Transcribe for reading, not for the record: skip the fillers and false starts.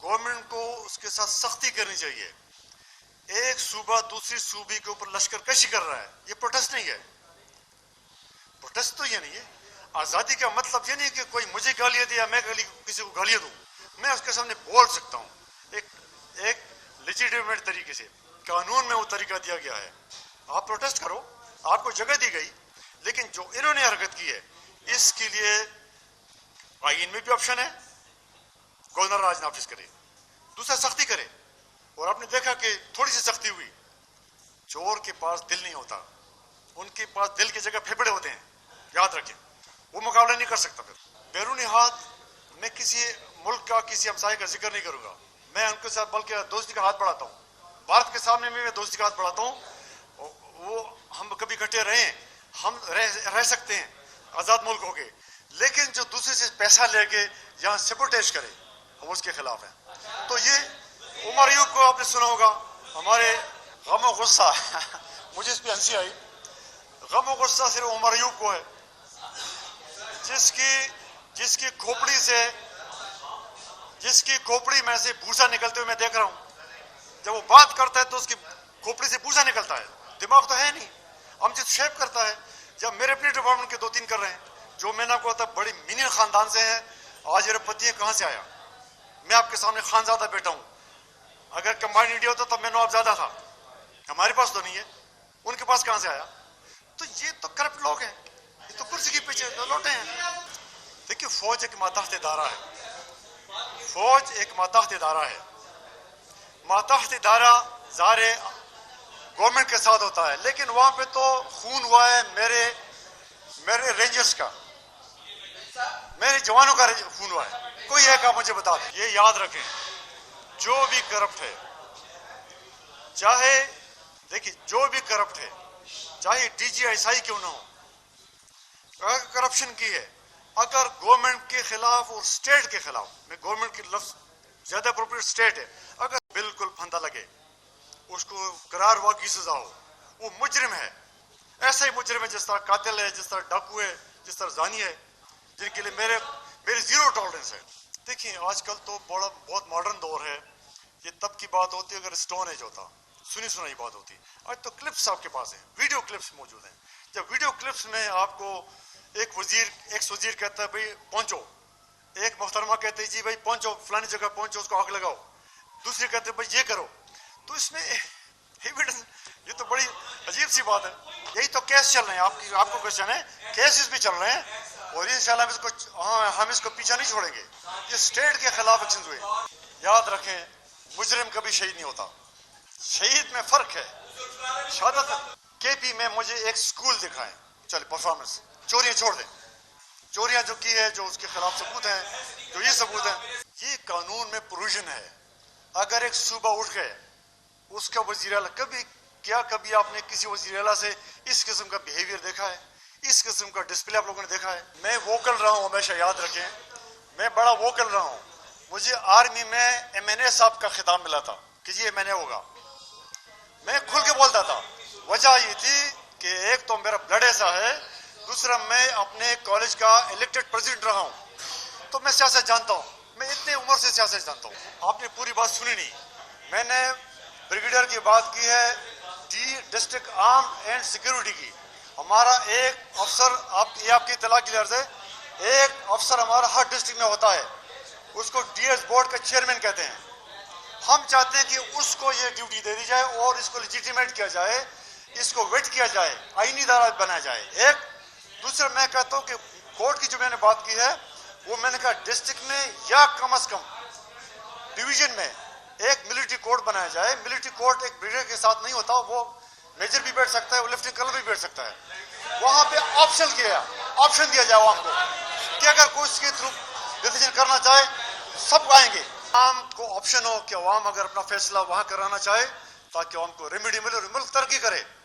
Government को उसके साथ सख्ती करनी चाहिए। एक सूबा दूसरी सूबे के ऊपर लश्कर कशी कर रहा है, ये प्रोटेस्ट नहीं है। प्रोटेस्ट तो ये नहीं है। आज़ादी का मतलब ये नहीं कि कोई मुझे गालियाँ दे या मैं किसी को गालियाँ दूँ। मैं उसके सामने बोल सकता हूँ एक लेजिटिमेट तरीके से। कानून में वो तरीका दिया गया है, आप प्रोटेस्ट करो, आपको जगह दी गई। लेकिन जो इन्होंने हरकत की है, इसके लिए आईन में भी ऑप्शन है, गवर्नर राज नाफिज करे, दूसरा सख्ती करे। और आपने देखा कि थोड़ी सी सख्ती हुई। चोर के पास दिल नहीं होता, उनके पास दिल की जगह फेफड़े होते हैं, याद रखें। वो मुकाबला नहीं कर सकता। फिर बैरूनी हाथ, मैं किसी मुल्क का किसी हमसाये का जिक्र नहीं करूंगा, मैं उनके साथ बल्कि दोस्ती का हाथ बढ़ाता हूँ। भारत के सामने में मैं दोस्ती का हाथ बढ़ाता हूँ। वो हम कभी इकट्ठे रहे, हम रह सकते हैं आज़ाद मुल्क हो गए। लेकिन जो दूसरे से पैसा लेके यहाँ सेबोटेज करे, हम उसके खिलाफ हैं। तो ये उमर अयूब को आपने सुना होगा, हमारे गम और गुस्सा मुझे इस पर हंसी आई। गम और गुस्सा सिर्फ उमर अयूब को है, जिसकी खोपड़ी में से भूसा निकलते हुए मैं देख रहा हूँ। जब वो बात करता है तो उसकी खोपड़ी से भूसा निकलता है, दिमाग तो है नहीं। हम जिस शेप करता है, जब मेरे अपने डिपार्टमेंट के 2-3 कर रहे हैं, जो मैंने आपको बताया बड़ी मीनियन खानदान से है। आज ये पति है, कहाँ से आया? मैं आपके सामने खानजादा बेटा हूँ। अगर कंबाइंड इंडिया होता तब मैं नवाब ज्यादा था, हमारे पास तो नहीं है, उनके पास कहाँ से आया? तो ये तो करप्ट लोग हैं, ये तो कुर्सी के पीछे लौटे हैं। देखिए, फौज एक मातहत इदारा है, फौज एक मातहत इदारा है। मातहत इदारा ज़ाहिर गवर्नमेंट के साथ होता है, लेकिन वहां पे तो खून हुआ है मेरे रेंजर्स का, मेरे जवानों का खून हुआ है। कोई एक आप मुझे बता दें। ये याद रखें, जो भी करप्ट है, चाहे देखिए जो भी करप्ट है, चाहे DGI क्यों ना हो, अगर करप्शन की है, अगर गवर्नमेंट के खिलाफ और स्टेट के खिलाफ, मैं गवर्नमेंट की लफ्ज ज्यादा अप्रोप्रिएट स्टेट है, अगर बिल्कुल फंदा लगे, उसको करार वाक़ की सजा हो, वो मुजरिम है। ऐसा ही मुजरिम है जिस तरह कातिल है, जिस तरह डाकू है, जिस तरह जानी है, जिनके लिए मेरी जीरो टॉलरेंस है। देखिए, आजकल तो बहुत मॉडर्न दौर है। ये तब की बात होती है अगर स्टोन एज होता, सुनी सुनाई बात होती। आज तो क्लिप्स आपके पास है, वीडियो क्लिप्स मौजूद हैं। जब वीडियो क्लिप्स में आपको एक वजीर कहता है भाई पहुंचो, एक मोहतरमा कहते हैं जी भाई पहुंचो, फलानी जगह पहुंचो, उसको आग लगाओ, दूसरे कहते हैं भाई ये करो। तो इसमें एविडेंस, ये तो बड़ी अजीब सी बात है। यही तो केस चल रहे हैं, आपको क्वेश्चन है, केसेस भी चल रहे हैं, और इंशाल्लाह हम इसको पीछा नहीं छोड़ेंगे। ये स्टेट के खिलाफ एक्शन हुए। याद रखें, मुजरिम कभी शहीद नहीं होता, शहीद में फर्क है। शहादत KP में मुझे एक स्कूल दिखाएं, चले परफॉर्मेंस, चोरियां छोड़ दें, चोरियां जो की है, जो उसके खिलाफ सबूत हैं, जो ये सबूत हैं, ये कानून में प्रोविजन है। अगर एक सूबा उठ गए, उसका वज़ीर आला, कभी आपने किसी वज़ीर आला से इस किस्म का बिहेवियर देखा है, इस किस्म का डिस्प्ले आप लोगों ने देखा है? मैं वोकल रहा हूं, हमेशा याद रखें, मैं बड़ा वोकल रहा हूं। मुझे आर्मी में MNA साहब का खिताब मिला था कि ये MNA होगा, मैं खुल के बोलता था। वजह ये थी कि एक तो मेरा ब्लड ऐसा है, दूसरा मैं अपने कॉलेज का इलेक्टेड प्रेसिडेंट रहा हूं, तो मैं सियासत जानता हूं। मैं इतने उम्र से सियासत जानता हूं। आपने पूरी बात सुनी नहीं, मैंने ब्रिगेडियर की बात की है, डिस्ट्रिक्ट आर्म एंड सिक्योरिटी की। हमारा एक अफसर, आपकी इत्तला की अर्ज है, एक अफसर हमारा हर डिस्ट्रिक्ट में होता है, उसको DS बोर्ड का चेयरमैन कहते हैं। हम चाहते हैं कि उसको ये ड्यूटी दे दी जाए और इसको लेजिटिमेट किया जाए, इसको वेट किया जाए, आईनी इदारा बनाया जाए। एक दूसरा मैं कहता हूँ कि कोर्ट की जो मैंने बात की है, वो मैंने कहा डिस्ट्रिक्ट में या कम से कम डिवीजन में एक मिलिट्री कोर्ट बनाया जाए। मिलिट्री कोर्ट एक ब्रिगेडियर के साथ नहीं होता, वो मेजर भी बैठ सकता है, वो लेफ्टिनेंट कर्नल भी बैठ सकता है। वहां पे ऑप्शन दिया जाए आवाम को कि अगर कोई इसके थ्रू डिसीजन करना चाहे, सब आएंगे। आवाम को ऑप्शन हो कि आवाम अगर अपना फैसला वहां कराना चाहे, ताकि आवाम को रेमेडी मिले और मुल्क तरक्की करे।